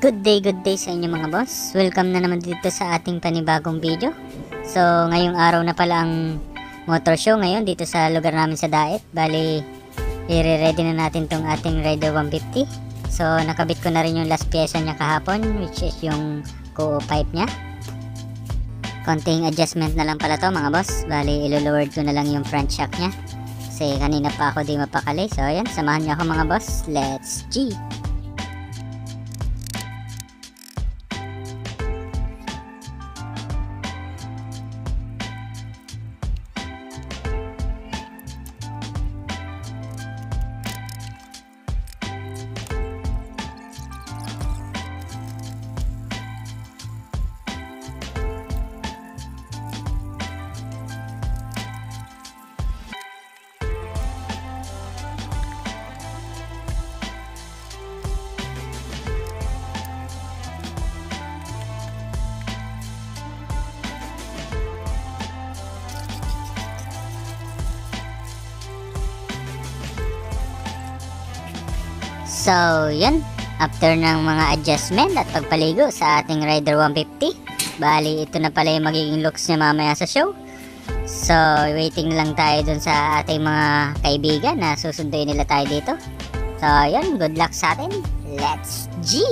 Good day sa inyo mga boss. Welcome na naman dito sa ating panibagong video. So, ngayong araw na pala ang motor show ngayon dito sa lugar namin sa Daet. Bali, i-ready na natin tong ating Rider 150. So, nakabit ko na rin yung last pyesa niya kahapon, which is yung co pipe niya. Konting adjustment na lang pala to mga boss. Bali, ilo-lowered ko na lang yung front shock niya. Kasi kanina pa ako di mapakali. So, ayan, samahan niyo ako mga boss. Let's G! So, yan. After ng mga adjustment at pagpaligo sa ating Rider 150, bali ito na pala yung magiging looks niya mamaya sa show. So, waiting lang tayo dun sa ating mga kaibigan na susunduin nila tayo dito. So, yan. Good luck sa atin. Let's G!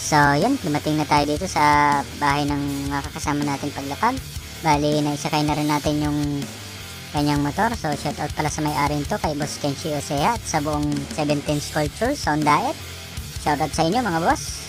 So, yan. Dumating na tayo dito sa bahay ng mga kakasama natin paglapag. Bali, naisakay na rin natin yung kanyang motor. So, shoutout pala sa may-ari nito kay Boss Kenshi Osea at sa buong 17 Sculptures on Daet. Shoutout sa inyo mga boss.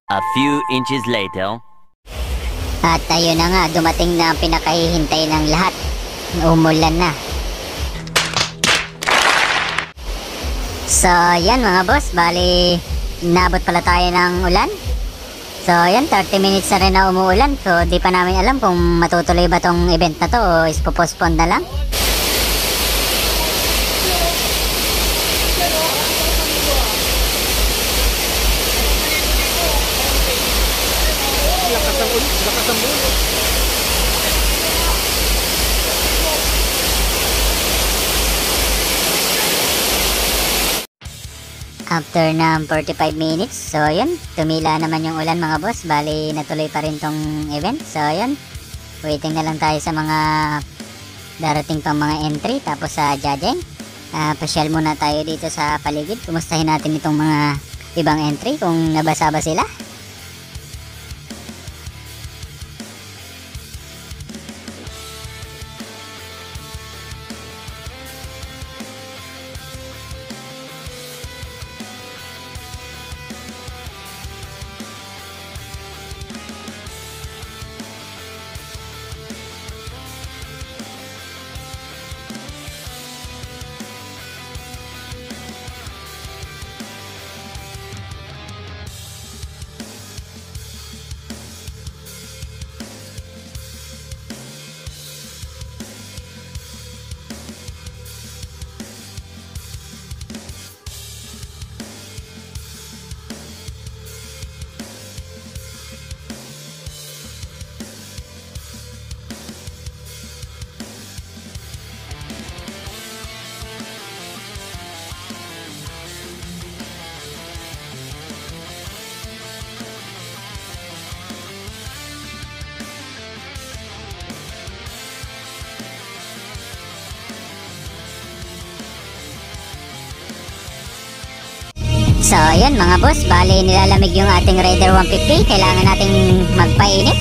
A few inches later. At ayun na nga, dumating na ang pinakahihintay ng lahat. Umulan na. So, yan mga boss. Bali, nabot pala tayo ng ulan. So, yan, 30 minutes na rin na umuulan. So, di pa namin alam kung matutuloy ba tong event na to o ispo-postpone na lang. After ng 45 minutes, so yun, tumila naman yung ulan mga boss. Bali, natuloy pa rin tong event. So yun, waiting na lang tayo sa mga darating pang mga entry. Tapos sa judging, pasyal muna tayo dito sa paligid. Kumustahin natin itong mga ibang entry kung nabasa ba sila. So ayan mga boss, bali nilalamig yung ating Raider 150. Kailangan nating magpainit.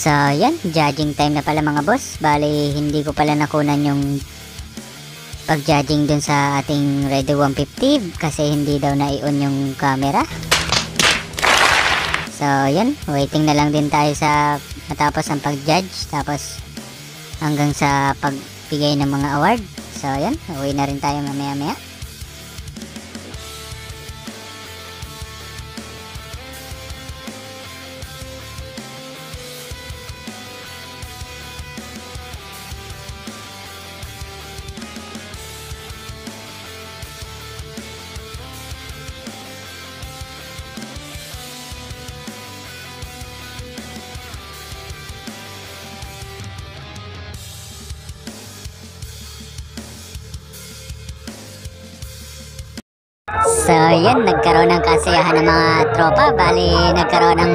So yan, judging time na pala mga boss. Bali hindi ko pala nakunan yung pag-judging dun sa ating Raider 150 kasi hindi daw na-i-on yung camera. So yan, waiting na lang din tayo sa matapos ang pag-judge, tapos hanggang sa pagbigay ng mga award. So yan, uwi na rin tayo mamaya-maya. So yan, nagkaroon ng kasiyahan ng mga tropa. Bali nagkaroon ng,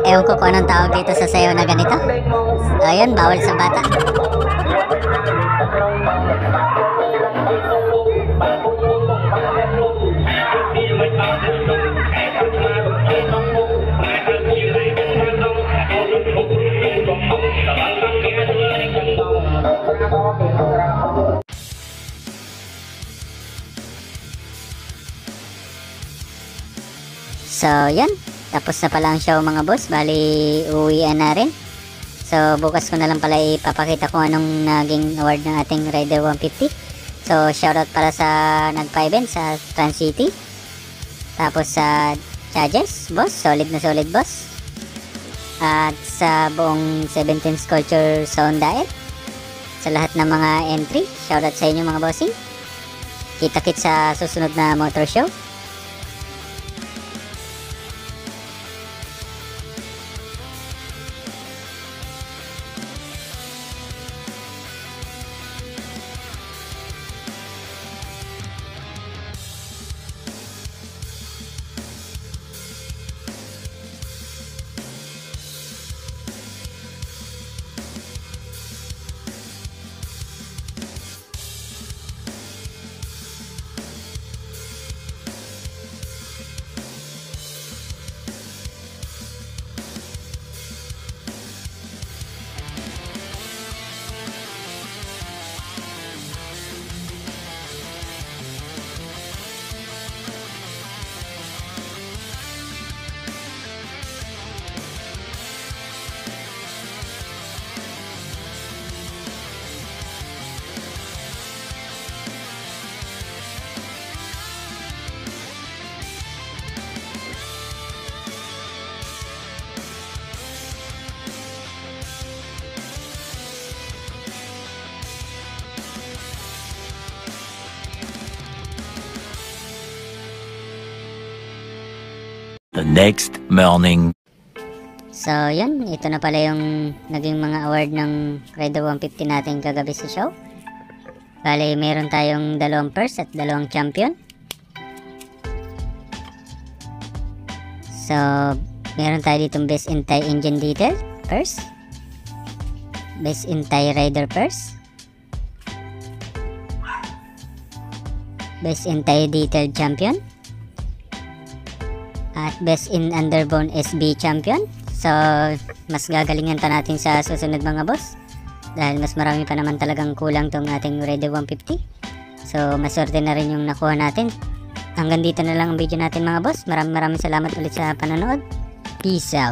ewan ko kung anong tawag dito sa sayaw na ganito. So yan, bawal sa bata. So yan, tapos na pala ang show mga boss. Bali uwian na rin. So bukas ko na lang pala ipapakita kung anong naging award ng ating Raider 150. So shoutout para sa nag-5N sa Trans City. Tapos sa Chargers boss, solid na solid boss. At sa buong 17th Culture Zone Diet, sa lahat ng mga entry, shoutout sa inyo mga bossing. Kita-kits sa susunod na motor show. The next morning. So yun, ito na pala yung naging mga award ng Raider 150 natin kagabi sa show. Bale, meron tayong 2 first at 2 champion. So, meron tayo ditong Best in Thai Engine Detail first, Best in Thai Rider first, Best in Thai Detailed Champion. At Best in Underbone SB Champion. So, mas gagalingan pa natin sa susunod mga boss. Dahil mas marami pa naman talagang kulang tong ating Ready 150. So, maswerte na rin yung nakuha natin. Hanggang dito na lang ang video natin mga boss. Maraming salamat ulit sa panonood. Peace out.